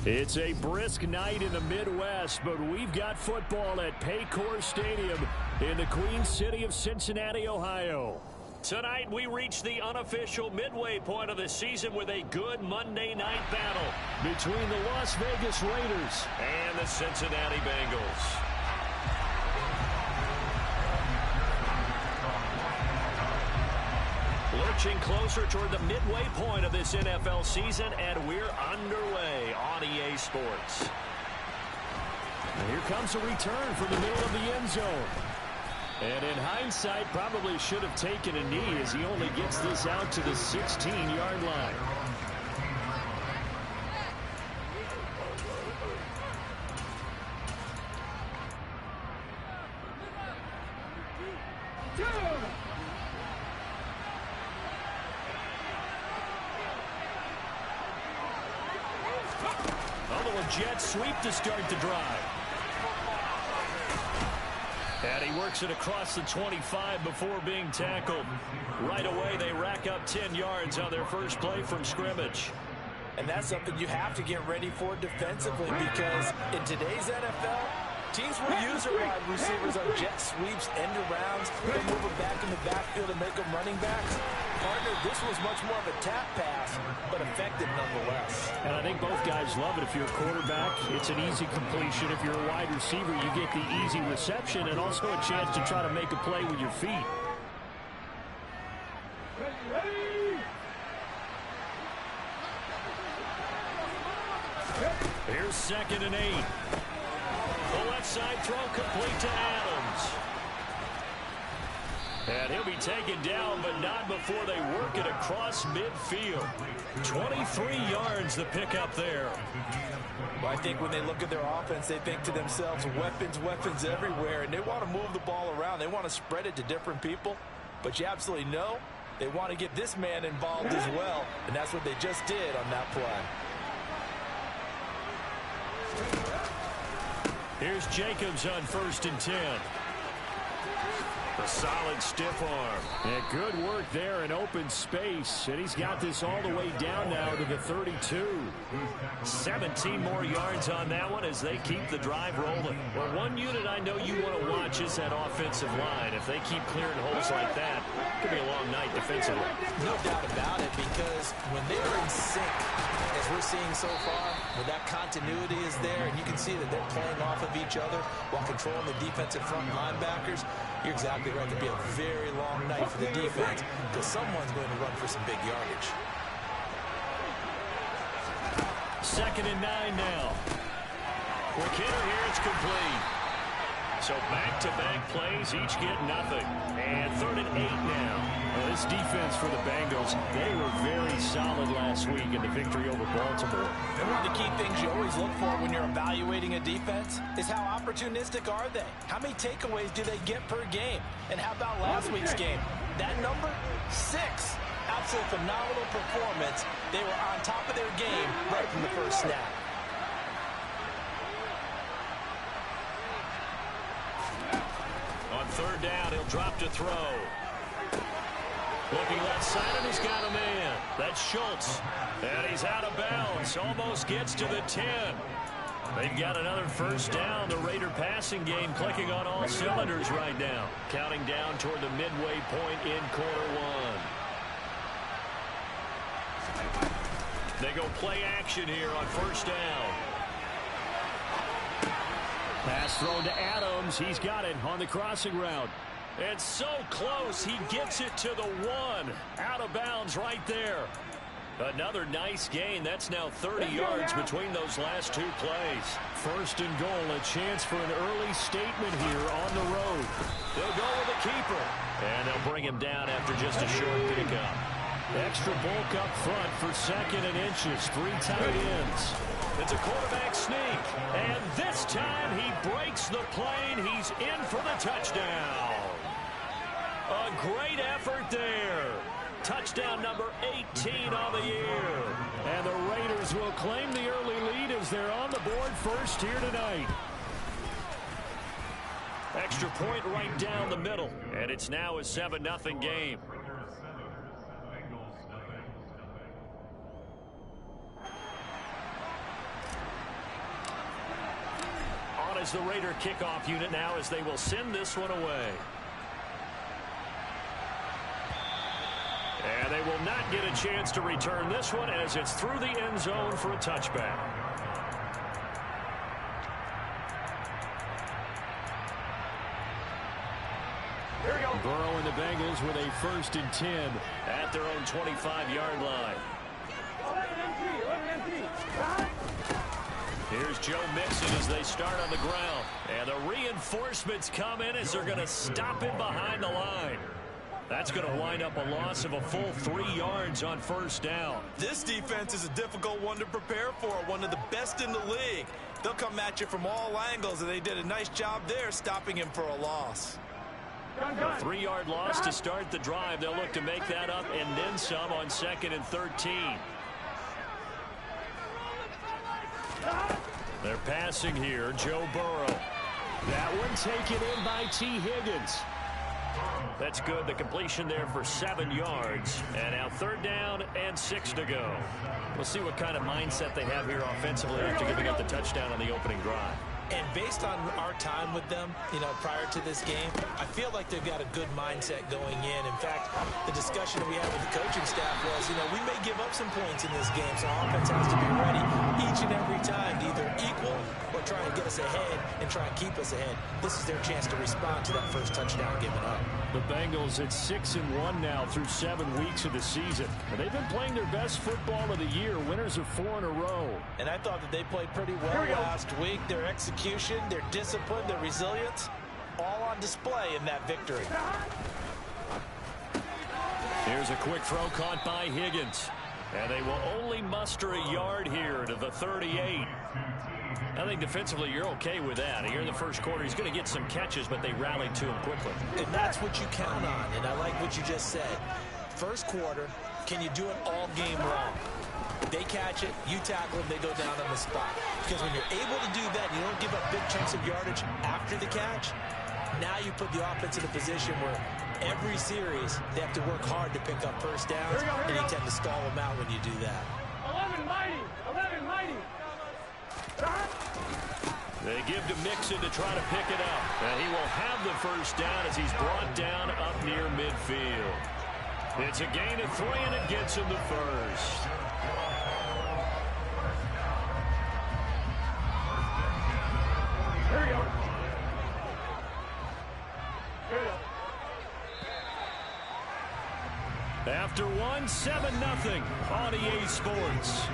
It's a brisk night in the Midwest, but we've got football at Paycor Stadium in the Queen City of Cincinnati, Ohio. Tonight, we reach the unofficial midway point of the season with a good Monday night battle between the Las Vegas Raiders and the Cincinnati Bengals. Lurching closer toward the midway point of this NFL season, and we're underway on EA Sports. And here comes a return from the middle of the end zone. And in hindsight, probably should have taken a knee as he only gets this out to the 16-yard line. Jet sweep to start the drive. And he works it across the 25 before being tackled. Right away, they rack up 10 yards on their first play from scrimmage. And that's something you have to get ready for defensively, because in today's NFL, teams will use their wide receivers on jet sweeps, end arounds. They'll move them back in the backfield and make them running backs. Partner, this was much more of a tap pass, but effective nonetheless. And I think both guys love it. If you're a quarterback, it's an easy completion. If you're a wide receiver, you get the easy reception and also a chance to try to make a play with your feet. Here's 2nd and 8. The left side throw complete to Adams. And he'll be taken down, but not before they work it across midfield. 23 yards the pickup there. Well, I think when they look at their offense, they think to themselves, weapons, weapons everywhere, and they want to move the ball around. They want to spread it to different people, but you absolutely know they want to get this man involved as well, and that's what they just did on that play. Here's Jacobs on 1st and 10. A solid stiff arm. And good work there in open space. And he's got this all the way down now to the 32. 17 more yards on that one as they keep the drive rolling. Well, one unit I know you want to watch is that offensive line. If they keep clearing holes like that, it could be a long night defensively. No doubt about it, because when they're in sync, as we're seeing so far, when that continuity is there, and you can see that they're playing off of each other while controlling the defensive front linebackers, you're exactly right. It could be a very long night for the defense, because someone's going to run for some big yardage. 2nd and 9 now. Quick hitter here, it's complete. So back-to-back plays, each get nothing. And 3rd and 8 now. Well, this defense for the Bengals, they were very solid last week in the victory over Baltimore. And one of the key things you always look for when you're evaluating a defense is how opportunistic are they? How many takeaways do they get per game? And how about last week's game? That number? 6. Absolute phenomenal performance. They were on top of their game right from the first snap. On 3rd down, he'll drop to throw. Looking left side, and he's got a man. That's Schultz. And he's out of bounds. Almost gets to the 10. They've got another 1st down. The Raider passing game clicking on all cylinders right now. Counting down toward the midway point in quarter 1. They go play action here on 1st down. Pass thrown to Adams. He's got it on the crossing route. And so close, he gets it to the 1. Out of bounds right there. Another nice gain. That's now 30 yards between those last 2 plays. 1st and goal, a chance for an early statement here on the road. They'll go with the keeper. And they'll bring him down after just a short pickup. Extra bulk up front for 2nd and inches. 3 tight ends. It's a quarterback sneak. And this time he breaks the plane. He's in for the touchdown. A great effort there. Touchdown number 18 on the year. And the Raiders will claim the early lead as they're on the board first here tonight. Extra point right down the middle. And it's now a 7-0 game. is the Raider kickoff unit now as they will send this one away. And they will not get a chance to return this one as it's through the end zone for a touchback. Here we go. Burrow and the Bengals with a 1st and 10 at their own 25-yard line. Here's Joe Mixon as they start on the ground. And the reinforcements come in as they're going to stop him behind the line. That's going to wind up a loss of a full 3 yards on 1st down. This defense is a difficult one to prepare for, one of the best in the league. They'll come at you from all angles, and they did a nice job there stopping him for a loss. A 3-yard loss to start the drive. They'll look to make that up and then some on 2nd and 13. They're passing here, Joe Burrow. That one taken in by T. Higgins. That's good. The completion there for 7 yards. And now 3rd down and 6 to go. We'll see what kind of mindset they have here offensively after giving up the touchdown on the opening drive. And based on our time with them, prior to this game, I feel like they've got a good mindset going in. In fact, the discussion that we had with the coaching staff was, we may give up some points in this game, so our offense has to be ready each and every time to either equal or try and get us ahead and try and keep us ahead. This is their chance to respond to that first touchdown given up. The Bengals at 6-1 now through 7 weeks of the season. And they've been playing their best football of the year, winners of 4 in a row. And I thought that they played pretty well last week. Their execution, their discipline, their resilience, all on display in that victory. Here's a quick throw caught by Higgins. And they will only muster a yard here to the 38. I think defensively you're okay with that. Here in the first quarter, he's going to get some catches, but they rallied to him quickly. And that's what you count on, and I like what you just said. First quarter, can you do it all game long? They catch it, you tackle them, they go down on the spot. Because when you're able to do that, you don't give up big chunks of yardage after the catch. Now you put the offense in a position where every series they have to work hard to pick up first downs, and you tend to stall them out when you do that. 11 mighty, 11 mighty. They give to Mixon to try to pick it up. And he will have the first down as he's brought down up near midfield. It's a gain of 3, and it gets him the first. Here we go. Here we go. After 1, 7-0 on EA Sports.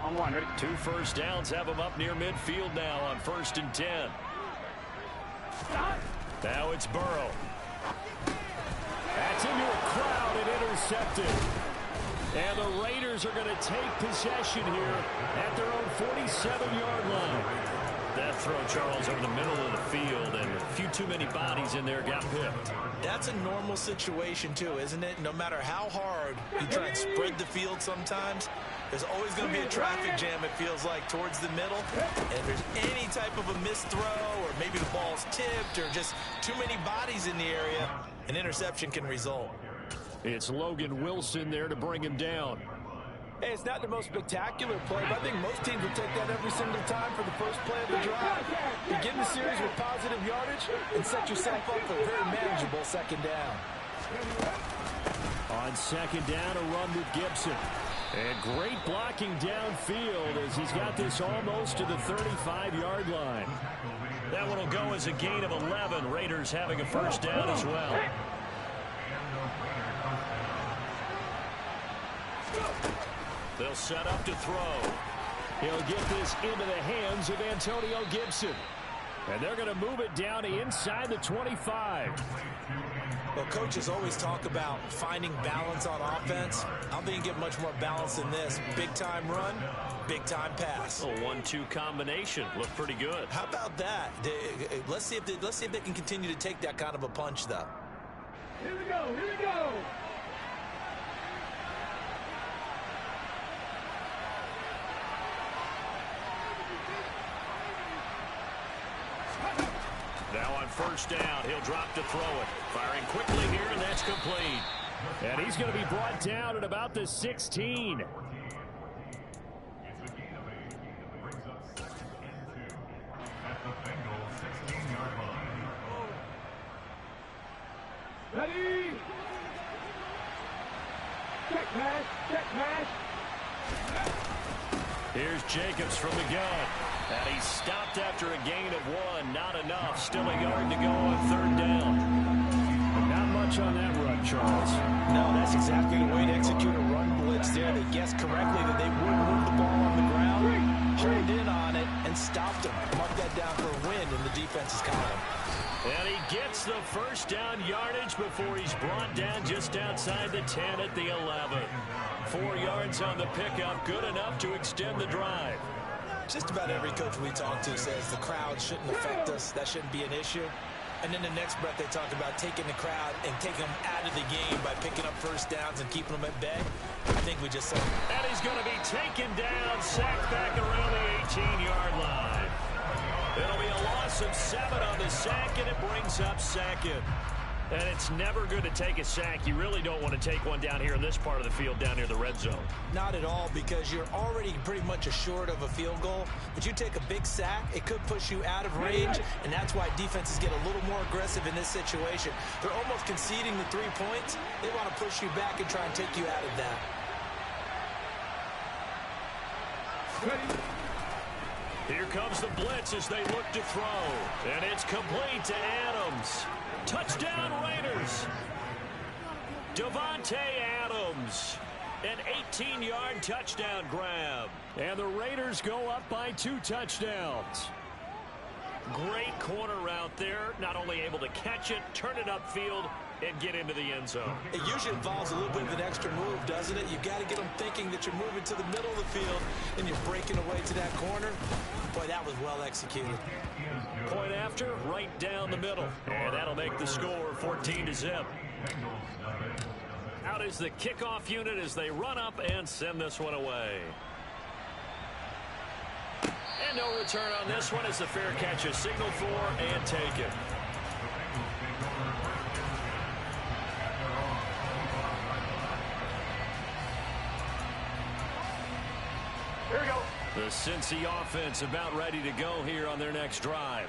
On 1, ready? 2 first downs have him up near midfield now on 1st and 10. Now it's Burrow. That's into a crowd and intercepted. And the Raiders are going to take possession here at their own 47-yard line. That throw, Charles, over the middle of the field, and a few too many bodies in there got pipped. That's a normal situation, too, isn't it? No matter how hard you try and spread the field sometimes, there's always going to be a traffic jam, it feels like, towards the middle. And if there's any type of a missed throw, or maybe the ball's tipped, or just too many bodies in the area, an interception can result. It's Logan Wilson there to bring him down. Hey, it's not the most spectacular play, but I think most teams will take that every single time for the first play of the drive. Begin the series with positive yardage and set yourself up for a very manageable 2nd down. On 2nd down, a run with Gibson. And great blocking downfield as he's got this almost to the 35-yard line. That one will go as a gain of 11. Raiders having a first down as well. They'll set up to throw. He'll get this into the hands of Antonio Gibson. And they're going to move it down to inside the 25. Well, coaches always talk about finding balance on offense. I don't think you get much more balance than this. Big-time run, big-time pass. A 1-2 combination. Looked pretty good. How about that? Let's see if they can continue to take that kind of a punch, though. Here we go, here we go. first down. He'll drop to throw it. Firing quickly here, and that's complete. And he's going to be brought down at about the 16. Ready? Check pass, check pass. Here's Jacobs from the gun. And he's stopped after a gain of 1. Not enough. Still a yard to go on third down. Not much on that run, Charles. No, that's exactly the way to execute a run blitz there. They guessed correctly that they would move the ball on the ground, honed in on it, and stopped them. Mark that down for a win in the defense's column. And he gets the first down yardage before he's brought down just outside the 10 at the 11. 4 yards on the pickup, good enough to extend the drive. Just about every coach we talk to says the crowd shouldn't affect us. That shouldn't be an issue. And then the next breath they talk about taking the crowd and taking them out of the game by picking up first downs and keeping them at bay. I think we just saw. And he's going to be taken down, sacked back around the 18-yard line. It'll be a loss of 7 on the sack, and it brings up second. And it's never good to take a sack. You really don't want to take one down here in this part of the field, down near the red zone. Not at all, because you're already pretty much assured of a field goal. But you take a big sack, it could push you out of range, and that's why defenses get a little more aggressive in this situation. They're almost conceding the 3 points. They want to push you back and try and take you out of that. Ready? Here comes the blitz as they look to throw. And it's complete to Adams. Touchdown, Raiders. Davante Adams. An 18-yard touchdown grab. And the Raiders go up by 2 touchdowns. Great corner route there. Not only able to catch it, turn it upfield, and get into the end zone. It usually involves a little bit of an extra move, doesn't it? You've got to get them thinking that you're moving to the middle of the field and you're breaking away to that corner. Boy, that was well executed. Point after, right down the middle. And that'll make the score 14-0. Out is the kickoff unit as they run up and send this one away. And no return on this one as the fair catch is signaled for and taken. Here we go. The Cincy offense about ready to go here on their next drive.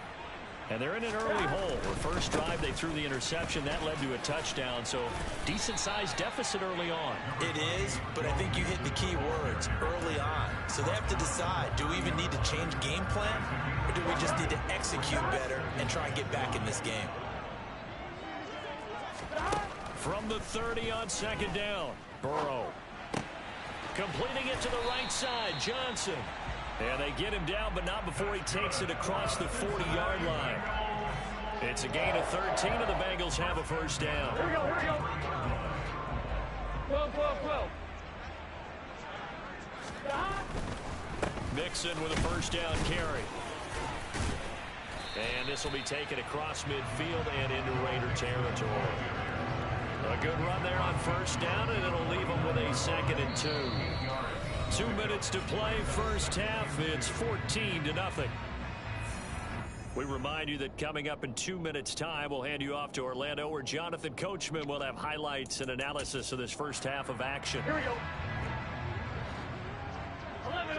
And they're in an early hole. The first drive, they threw the interception. That led to a touchdown, so decent-sized deficit early on. It is, but I think you hit the key words, early on. So they have to decide, do we even need to change game plan, or do we just need to execute better and try and get back in this game? From the 30 on second down, Burrow. Completing it to the right side, Johnson. And they get him down, but not before he takes it across the 40-yard line. It's a gain of 13, and the Bengals have a first down. Here we go, here we go. Flow. Mixon with a first down carry. And this will be taken across midfield and into Raider territory. A good run there on first down, and it'll leave them with a 2nd and 2. 2 minutes to play first half. It's 14-0. We remind you that coming up in 2 minutes' time, we'll hand you off to Orlando, where Jonathan Coachman will have highlights and analysis of this first half of action. Here we go. 11.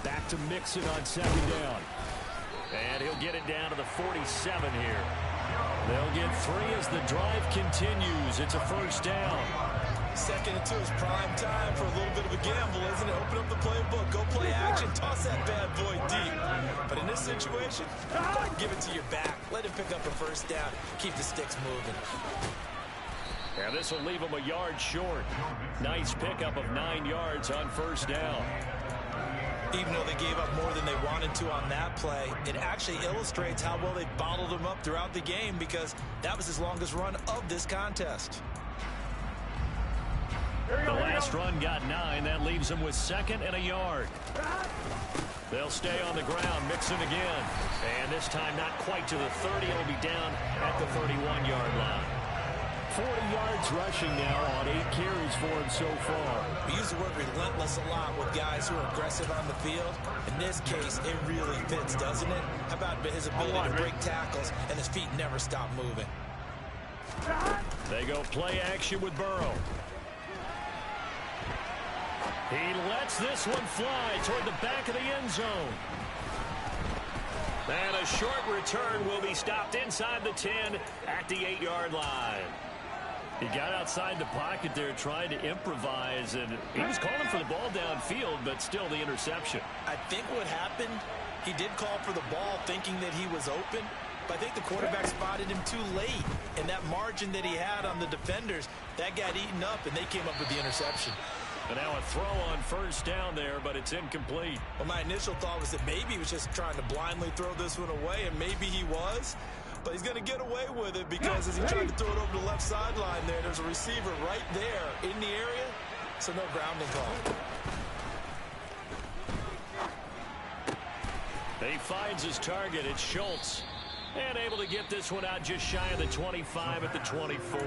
Back to Mixon on second down. And he'll get it down to the 47 here. They'll get 3 as the drive continues. It's a first down. 2nd and 2 is prime time for a little bit of a gamble, isn't it? Open up the playbook, go play action, toss that bad boy deep. But in this situation, go ahead and give it to your back. Let him pick up a first down. Keep the sticks moving. And this will leave him a yard short. Nice pickup of 9 yards on first down. Even though they gave up more than they wanted to on that play, it actually illustrates how well they bottled them up throughout the game, because that was his longest run of this contest. The last run got 9. That leaves them with 2nd and a yard. They'll stay on the ground. Mixon again. And this time not quite to the 30. It'll be down at the 31-yard line. 40 yards rushing now on 8 carries for him so far. We use the word relentless a lot with guys who are aggressive on the field. In this case, it really fits, doesn't it? How about his ability to break tackles and his feet never stop moving? They go play action with Burrow. He lets this one fly toward the back of the end zone. And a short return will be stopped inside the 10 at the 8-yard line. He got outside the pocket there trying to improvise, and he was calling for the ball downfield, but still the interception. I think what happened, he did call for the ball thinking that he was open, but I think the quarterback spotted him too late. And that margin that he had on the defenders, that got eaten up, and they came up with the interception. And now a throw on first down there, but it's incomplete. Well, my initial thought was that maybe he was just trying to blindly throw this one away, and maybe he was. But he's going to get away with it because as he tried to throw it over the left sideline there's a receiver right there in the area, so no grounding call. He finds his target. It's Schultz. And able to get this one out just shy of the 25 at the 24.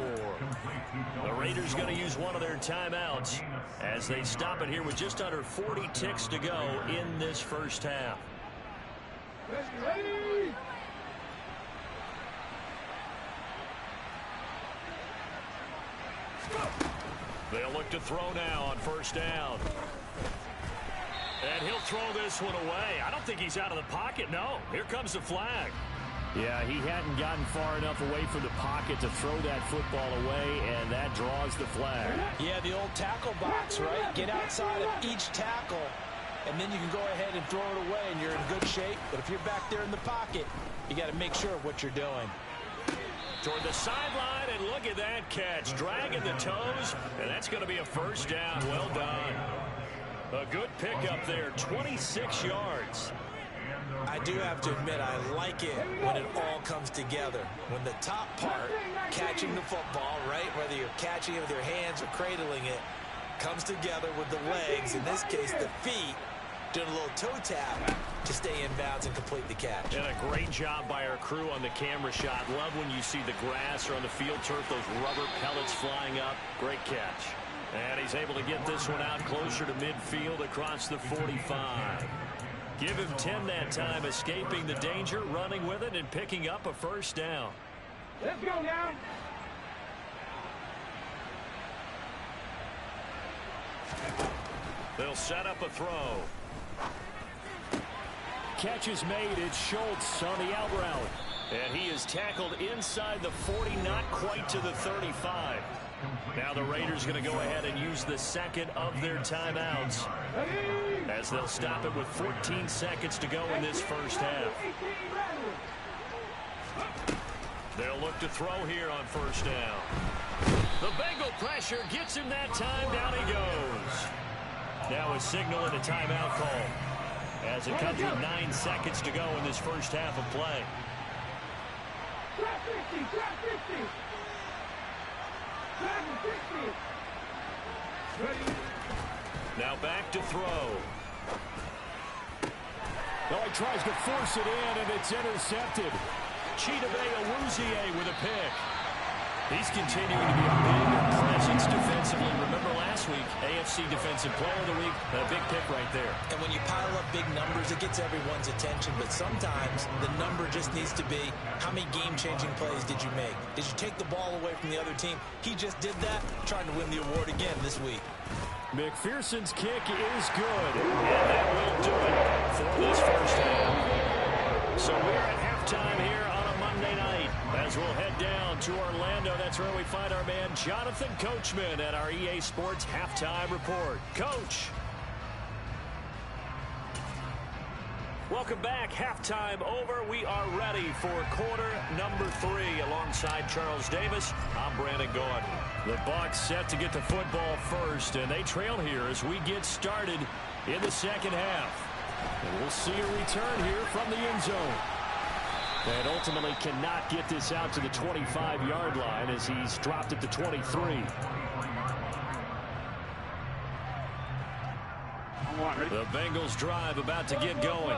The Raiders going to use one of their timeouts as they stop it here with just under 40 ticks to go in this first half. They'll look to throw now on first down. And he'll throw this one away. I don't think he's out of the pocket. No, here comes the flag. Yeah, he hadn't gotten far enough away from the pocket to throw that football away, and that draws the flag. Yeah, the old tackle box, right? Get outside of each tackle, and then you can go ahead and throw it away, and you're in good shape. But if you're back there in the pocket, you got to make sure of what you're doing. Toward the sideline, and look at that catch. Dragging the toes, and that's going to be a first down. Well done. A good pickup there, 26 yards. I do have to admit, I like it when it all comes together. When the top part, catching the football, right, whether you're catching it with your hands or cradling it, comes together with the legs, in this case the feet, doing a little toe tap to stay in bounds and complete the catch. And a great job by our crew on the camera shot. Love when you see the grass or on the field turf, those rubber pellets flying up. Great catch. And he's able to get this one out closer to midfield across the 45. Give him 10 that time, escaping the danger, running with it, and picking up a first down. Let's go now. They'll set up a throw. Catch is made. It's Schultz on the out route. And he is tackled inside the 40, not quite to the 35. Now the Raiders going to go ahead and use the second of their timeouts as they'll stop it with 14 seconds to go in this first half. They'll look to throw here on first down. The Bengal pressure gets him that time. Down he goes. Now a signal and a timeout call as it comes with 9 seconds to go in this first half of play. Now back to throw. Oh, he tries to force it in, and it's intercepted. Chidobe Awuzie with a pick. He's continuing to be a big presence defensively. Remember last week, AFC Defensive Player of the Week, a big pick right there. And when you pile up big numbers, it gets everyone's attention. But sometimes the number just needs to be, how many game-changing plays did you make? Did you take the ball away from the other team? He just did that, trying to win the award again this week. McPherson's kick is good. And that will do it for this first half. So we're at halftime here on a Monday night as we'll head down to Orlando. That's where we find our man Jonathan Coachman at our EA Sports Halftime Report. Coach. Welcome back. Halftime over. We are ready for quarter number 3 alongside Charles Davis. I'm Brandon Gaudin. The Bucs set to get the football first, and they trail here as we get started in the second half. And we'll see a return here from the end zone. And ultimately cannot get this out to the 25-yard line as he's dropped at the 23. The Bengals drive about to get going.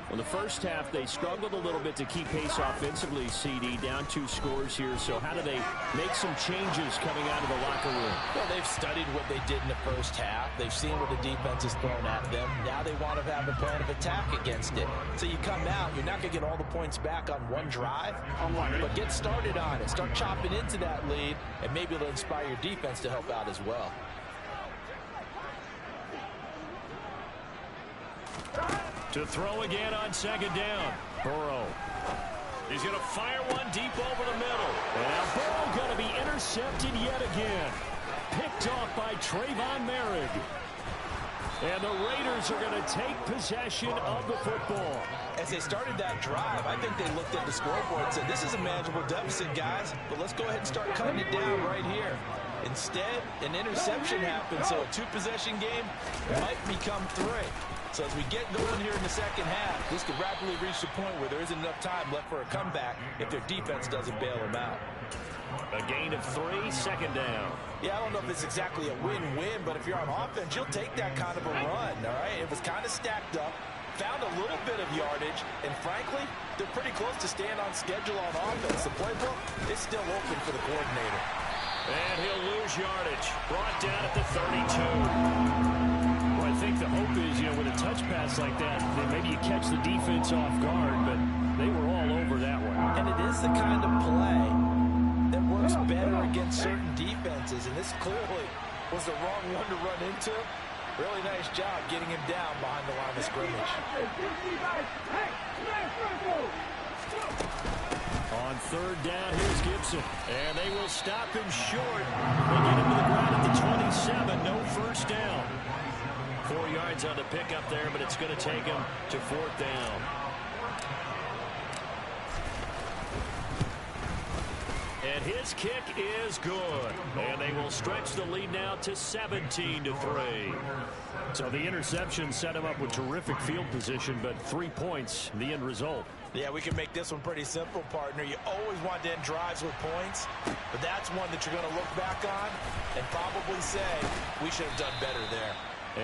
Well, the first half, they struggled a little bit to keep pace offensively, CD, down 2 scores here. So how do they make some changes coming out of the locker room? Well, they've studied what they did in the first half. They've seen what the defense has thrown at them. Now they want to have a plan of attack against it. So you come out, you're not going to get all the points back on one drive, but get started on it. Start chopping into that lead, and maybe it'll inspire your defense to help out as well. To throw again on second down. Burrow. He's going to fire one deep over the middle. And now Burrow going to be intercepted yet again. Picked off by Trayvon Merrick. And the Raiders are going to take possession of the football. As they started that drive, I think they looked at the scoreboard and said, this is a manageable deficit, guys, but let's go ahead and start cutting it down right here. Instead, an interception happened, so a 2-possession game might become 3. So as we get going here in the second half, this could rapidly reach the point where there isn't enough time left for a comeback if their defense doesn't bail them out. A gain of 3, second down. Yeah, I don't know if it's exactly a win-win, but if you're on offense, you'll take that kind of a run, all right? It was kind of stacked up, found a little bit of yardage, and frankly, they're pretty close to staying on schedule on offense. The playbook is still open for the coordinator. And he'll lose yardage. Brought down at the 32. Well, I think the hope is, with a touch pass like that, then maybe you catch the defense off guard, but they were all over that one. And it is the kind of play that works better against certain defenses, and this clearly was the wrong one to run into. Really nice job getting him down behind the line of scrimmage. On third down, here's Gibson. And they will stop him short. They get him to the ground at the 27. No first down. 4 yards on the pickup there, but it's going to take him to 4th down. And his kick is good. And they will stretch the lead now to 17-3. So the interception set him up with terrific field position, but 3 points, the end result. Yeah, we can make this one pretty simple, partner. You always want to end drives with points, but that's one that you're going to look back on and probably say, we should have done better there.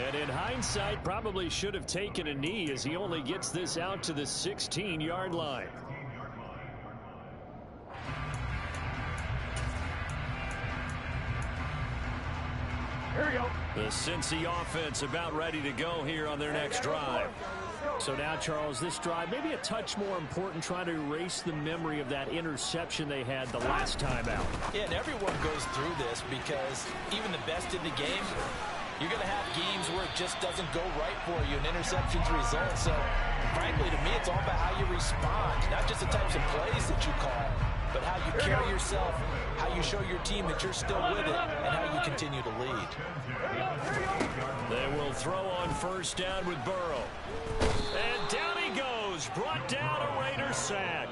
And in hindsight, probably should have taken a knee as he only gets this out to the 16-yard line. Here we go. The Cincy offense about ready to go here on their next drive. So now, Charles, this drive maybe a touch more important, trying to erase the memory of that interception they had the last time out. Yeah, and everyone goes through this because even the best in the game, you're going to have games where it just doesn't go right for you, and interceptions result. So, frankly, to me, it's all about how you respond, not just the types of plays that you call, but how you carry yourself, how you show your team that you're still with it, and how you continue to lead. They will throw on first down with Burrow. And down he goes, brought down a Raider sack.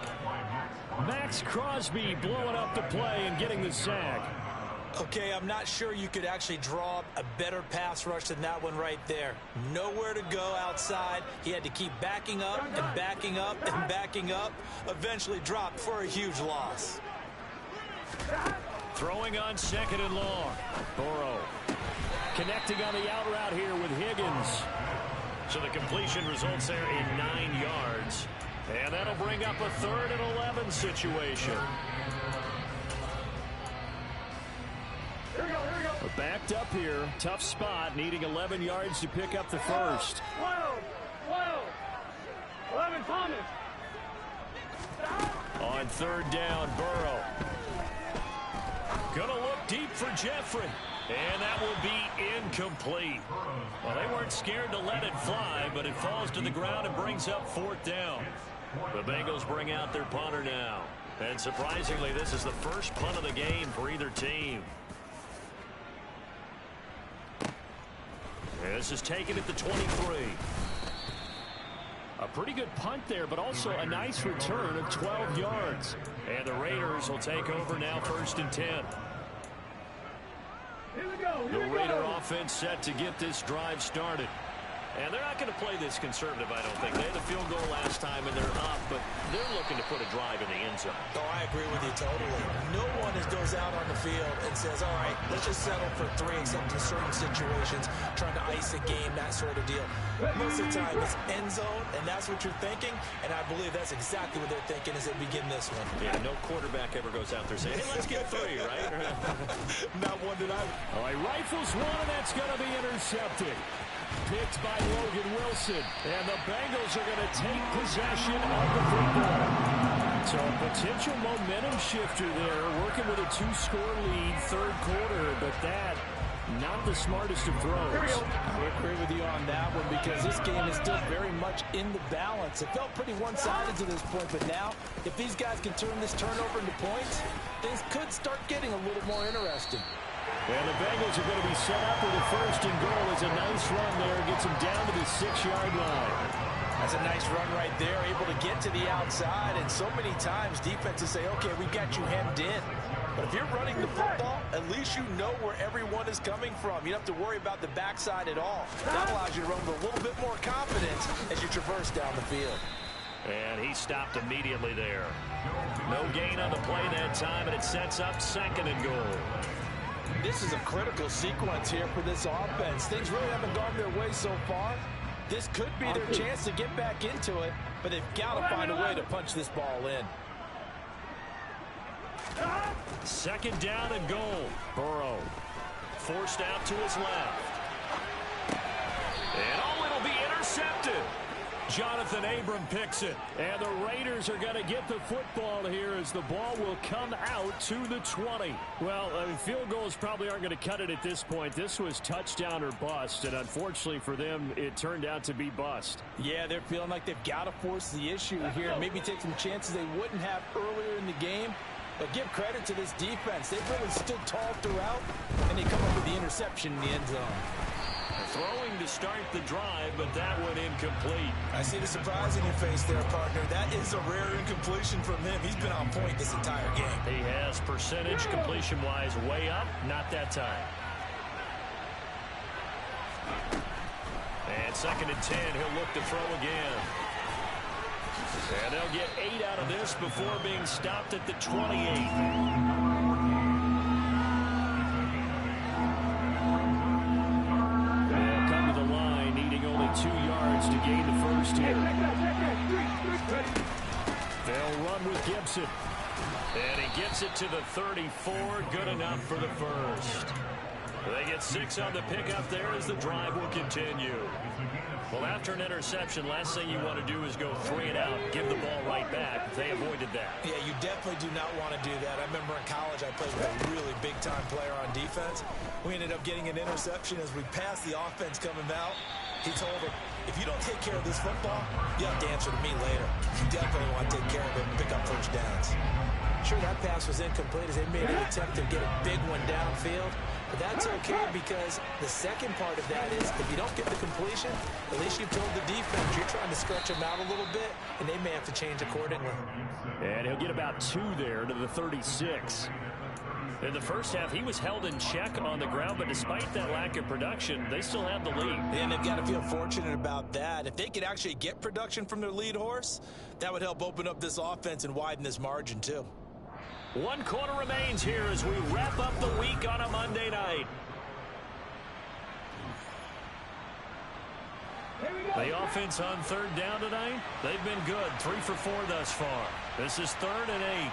Max Crosby blowing up the play and getting the sack. Okay, I'm not sure you could actually draw a better pass rush than that one right there. Nowhere to go outside. He had to keep backing up and backing up and backing up. Eventually dropped for a huge loss. Throwing on second and long. Burrow connecting on the out route here with Higgins. So the completion results there in 9 yards. And that'll bring up a 3rd and 11 situation. We're backed up here. Tough spot, needing 11 yards to pick up the first. 11 Thomas. On third down, Burrow. Gonna look deep for Jeffrey. And that will be incomplete. Well, they weren't scared to let it fly, but it falls to the ground and brings up 4th down. The Bengals bring out their punter now. And surprisingly, this is the first punt of the game for either team. This is taken at the 23. A pretty good punt there, but also a nice return of 12 yards. And the Raiders will take over now 1st and 10. The Raider offense set to get this drive started. And they're not going to play this conservative, I don't think. They had the field goal last time, and they're up, but they're looking to put a drive in the end zone. Oh, I agree with you totally. No one goes out on the field and says, all right, let's just settle for 3, except in certain situations, trying to ice a game, that sort of deal. Most of the time, it's end zone, and that's what you're thinking, and I believe that's exactly what they're thinking as they begin this one. Yeah, no quarterback ever goes out there saying, hey, let's get 3, right? Not one that I... All right, rifles one, and that's going to be intercepted. Picked by Logan Wilson. And the Bengals are going to take possession of the football. So a potential momentum shifter there, working with a 2-score lead, third quarter, but that, not the smartest of throws. I agree with you on that one because this game is still very much in the balance. It felt pretty one-sided to this point, but now, if these guys can turn this turnover into points, things could start getting a little more interesting. And the Bengals are going to be set up with a 1st and goal. It's a nice run there. Gets them down to the 6-yard line. That's a nice run right there, able to get to the outside. And so many times defenses say, okay, we got you hemmed in. But if you're running the football, at least you know where everyone is coming from. You don't have to worry about the backside at all. That allows you to run with a little bit more confidence as you traverse down the field. And he stopped immediately there. No gain on the play that time, and it sets up 2nd and goal. This is a critical sequence here for this offense. Things really haven't gone their way so far. This could be their chance to get back into it, but they've got to find a way to punch this ball in. 2nd down and goal. Burrow forced out to his left. And oh, it'll be intercepted. Jonathan Abram picks it. And the Raiders are going to get the football here as the ball will come out to the 20. Well, field goals probably aren't going to cut it at this point. This was touchdown or bust, and unfortunately for them, it turned out to be bust. Yeah, they're feeling like they've got to force the issue here. Maybe take some chances they wouldn't have earlier in the game. But give credit to this defense. They've really stood tall throughout, and they come up with the interception in the end zone. Throwing to start the drive, but that one incomplete. I see the surprise in your face there, partner. That is a rare incompletion from him. He's been on point this entire game. He has percentage completion-wise way up, not that time. And 2nd and 10, he'll look to throw again. And they'll get 8 out of this before being stopped at the 28. To gain the 1st here. They'll run with Gibson. And he gets it to the 34. Good enough for the 1st. They get 6 on the pickup there as the drive will continue. Well, after an interception, last thing you want to do is go 3 and out, give the ball right back. They avoided that. Yeah, you definitely do not want to do that. I remember in college I played with a really big-time player on defense. We ended up getting an interception as we passed the offense coming out. He told him, if you don't take care of this football, you have to answer to me later. You definitely want to take care of it and pick up 1st downs. Sure, that pass was incomplete as they made an attempt to get a big one downfield. But that's okay because the second part of that is if you don't get the completion, at least you've told the defense you're trying to stretch them out a little bit, and they may have to change accordingly. And he'll get about 2 there to the 36. In the first half, he was held in check on the ground, but despite that lack of production, they still have the lead. And they've got to feel fortunate about that. If they could actually get production from their lead horse, that would help open up this offense and widen this margin, too. 1 quarter remains here as we wrap up the week on a Monday night. The offense on 3rd down tonight, they've been good. 3 for 4 thus far. This is 3rd and 8.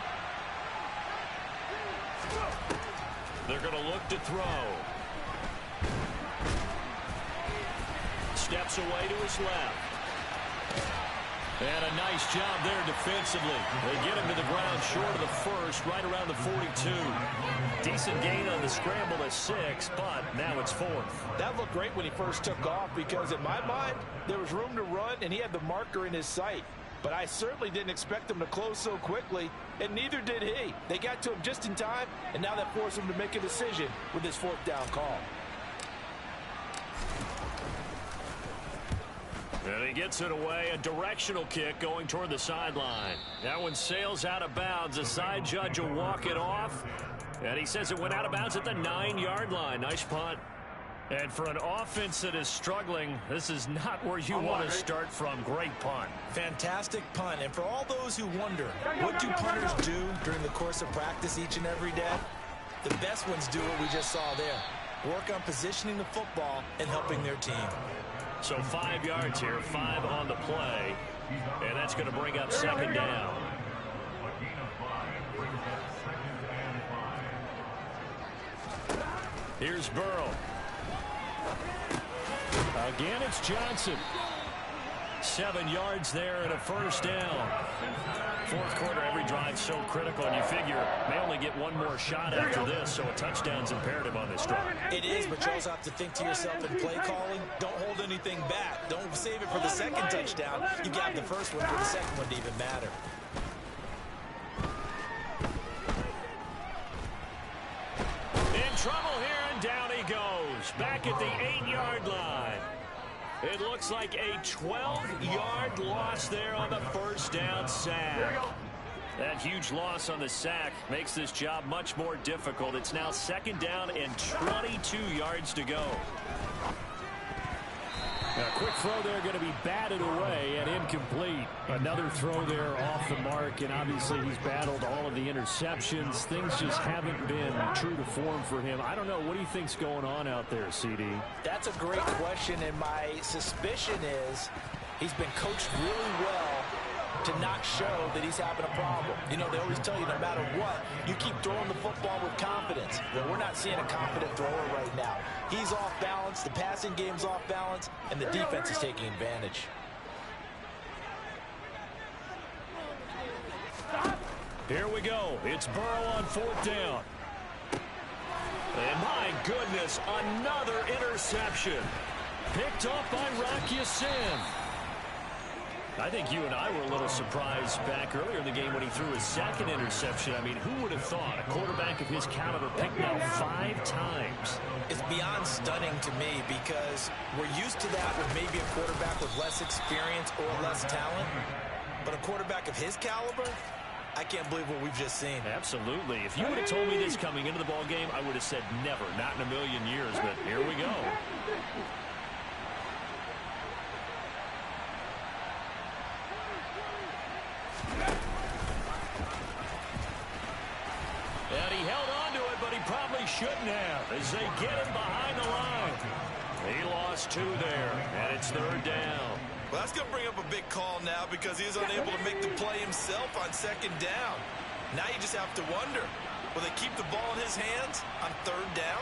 They're going to look to throw. Steps away to his left. And a nice job there defensively. They get him to the ground short of the 1st, right around the 42. Decent gain on the scramble at 6, but now it's 4th. That looked great when he first took off because in my mind, there was room to run and he had the marker in his sight. But I certainly didn't expect them to close so quickly, and neither did he. They got to him just in time, and now that forced him to make a decision with his 4th down call. And he gets it away, a directional kick going toward the sideline. That one sails out of bounds. The side judge will walk it off, and he says it went out of bounds at the 9-yard line. Nice punt. And for an offense that is struggling, this is not where you want to start from. Great punt. Fantastic punt. And for all those who wonder, what do punters do during the course of practice each and every day? The best ones do what we just saw there. Work on positioning the football and helping their team. So 5 yards here, 5 on the play. And that's going to bring up second down. Here's Burrow. Again, it's Johnson. 7 yards there and a first down. Fourth quarter, every drive so critical, and you figure may only get one more shot after this, so a touchdown's imperative on this drive. It is, but you also have to think to yourself in play calling, don't hold anything back. Don't save it for the second touchdown. You got the first one for the second one to even matter. In trouble here, and down he goes. Back at the 8-yard line. It looks like a 12-yard loss there on the first down sack. That huge loss on the sack makes this job much more difficult. It's now second down and 22 yards to go. A quick throw there going to be batted away and incomplete. Another throw there off the mark, and obviously he's battled all of the interceptions. Things just haven't been true to form for him. I don't know. What do you think's going on out there, CD? That's a great question, and my suspicion is he's been coached really well to not show that he's having a problem. You know, they always tell you no matter what, you keep throwing the football with confidence. Well, we're not seeing a confident thrower right now. He's off balance, the passing game's off balance, and the defense is taking advantage. Here we go. It's Burrow on fourth down. And my goodness, another interception. Picked off by Rock Ya-Sin. I think you and I were a little surprised back earlier in the game when he threw his second interception. I mean, who would have thought a quarterback of his caliber picked now 5 times? It's beyond stunning to me because we're used to that with maybe a quarterback with less experience or less talent. But a quarterback of his caliber, I can't believe what we've just seen. Absolutely. If you would have told me this coming into the ball game, I would have said never, not in a million years. But here we go. And he held on to it, but he probably shouldn't have as they get him behind the line. He lost 2 there, and it's third down. Well, that's going to bring up a big call now because he was unable to make the play himself on second down. Now you just have to wonder, will they keep the ball in his hands on third down?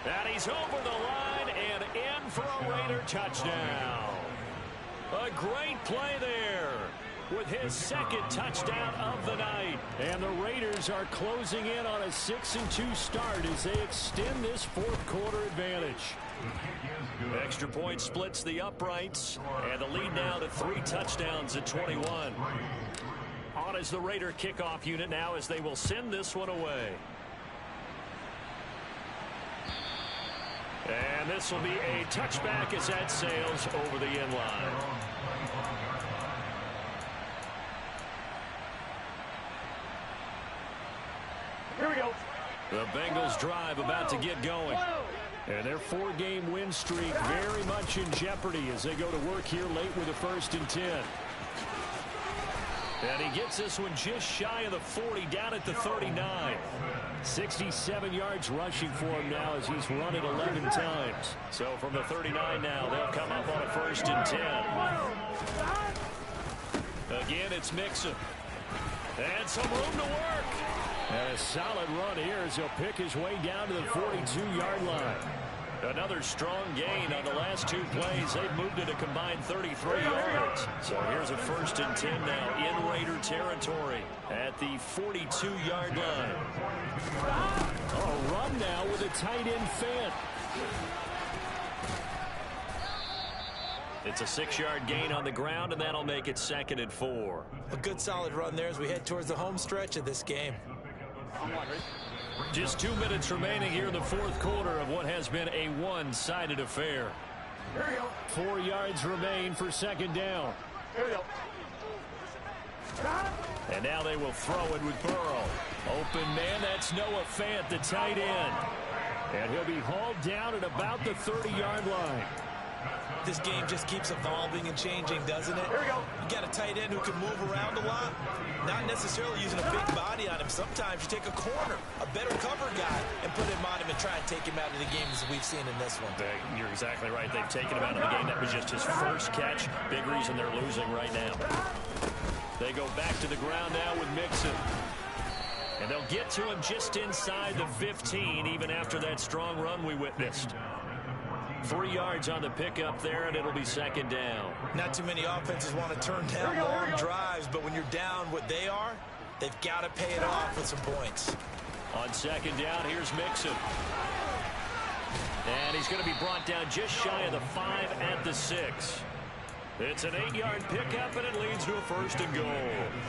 And he's over the line and in for a Raider touchdown. A great play there with his second touchdown of the night. And the Raiders are closing in on a 6-2 start as they extend this fourth quarter advantage. Extra point splits the uprights, and the lead now to 3 touchdowns at 21. On is the Raider kickoff unit now as they will send this one away. And this will be a touchback as that sails over the end line. Here we go. The Bengals drive about to get going. And their 4-game win streak very much in jeopardy as they go to work here late with a 1st and 10. And he gets this one just shy of the 40, down at the 39. 67 yards rushing for him now as he's run it 11 times. So from the 39 now, they'll come up on a 1st and 10. Again, it's Mixon. And some room to work. And a solid run here as he'll pick his way down to the 42-yard line. Another strong gain on the last 2 plays. They've moved it a combined 33 yards. So here's a 1st and 10 now in Raider territory at the 42-yard line. A run now with a tight end Fant. It's a 6-yard gain on the ground, and that'll make it 2nd and 4. A good solid run there as we head towards the home stretch of this game. Just 2 minutes remaining here in the fourth quarter of what has been a one-sided affair. Here we go. 4 yards remain for second down. Here we go. And now they will throw it with Burrow. Open man, that's Noah Fant, the tight end. And he'll be hauled down at about the 30-yard line. This game just keeps evolving and changing, doesn't it? Here we go. You got a tight end who can move around a lot, not necessarily using a big body on him. Sometimes you take a corner, a better cover guy, and put him on him and try and take him out of the game as we've seen in this one. You're exactly right. They've taken him out of the game. That was just his first catch. Big reason they're losing right now. They go back to the ground now with Mixon. And they'll get to him just inside the 15, even after that strong run we witnessed. 3 yards on the pickup there, and it'll be second down. Not too many offenses want to turn down long drives, but when you're down what they are, they've got to pay it off with some points. On second down, here's Mixon. And he's going to be brought down just shy of the 5 at the 6. It's an 8-yard pickup, and it leads to a first and goal.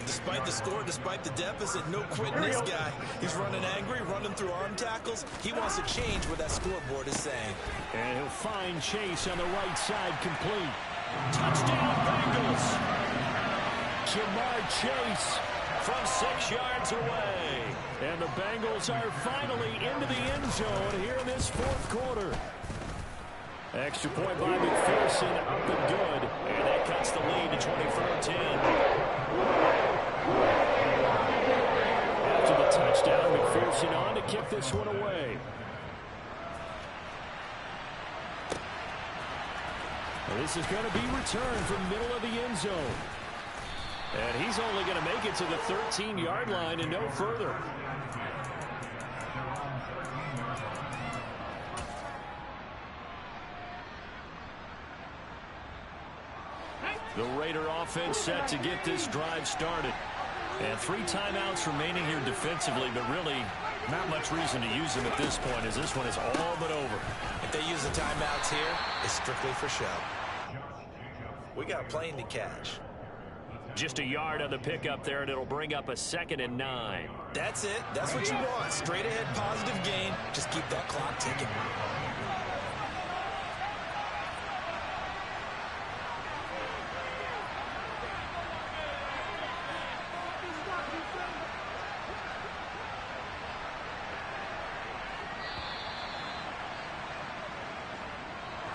Despite the score, despite the deficit, no quitting this guy. He's running angry, running through arm tackles. He wants to change what that scoreboard is saying. And he'll find Chase on the right side, complete. Touchdown, Bengals! Jamar Chase From 6 yards away. And the Bengals are finally into the end zone here in this fourth quarter. Extra point by McPherson, up and good. And that cuts the lead to 24-10. After the touchdown, McPherson on to kick this one away. And this is going to be returned from middle of the end zone. And he's only going to make it to the 13-yard line and no further. The Raider offense set to get this drive started. And 3 timeouts remaining here defensively, but really not much reason to use them at this point, as this one is all but over. If they use the timeouts here, it's strictly for show. We got a plane to catch. Just a yard on the pickup there, and it'll bring up a 2nd and 9. That's it. That's what you want. Straight ahead, positive gain. Just keep that clock ticking.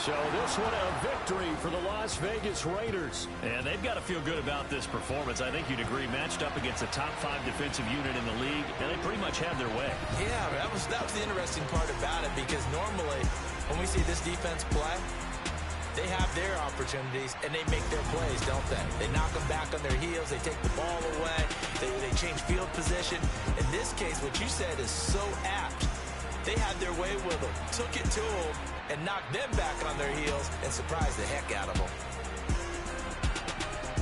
So this one a victory for the Las Vegas Raiders. And they've got to feel good about this performance. I think you'd agree, matched up against a top 5 defensive unit in the league, and they pretty much had their way. Yeah, that was the interesting part about it, because normally when we see this defense play, they have their opportunities and they make their plays, don't they? They knock them back on their heels, they take the ball away, they change field position. In this case, what you said is so apt. They had their way with them, took it to them, and knocked them back on their heels and surprised the heck out of them.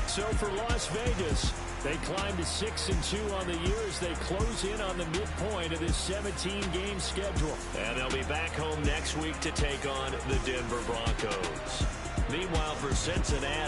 So for Las Vegas, they climb to 6-2 on the year as they close in on the midpoint of this 17-game schedule. And they'll be back home next week to take on the Denver Broncos. Meanwhile, for Cincinnati,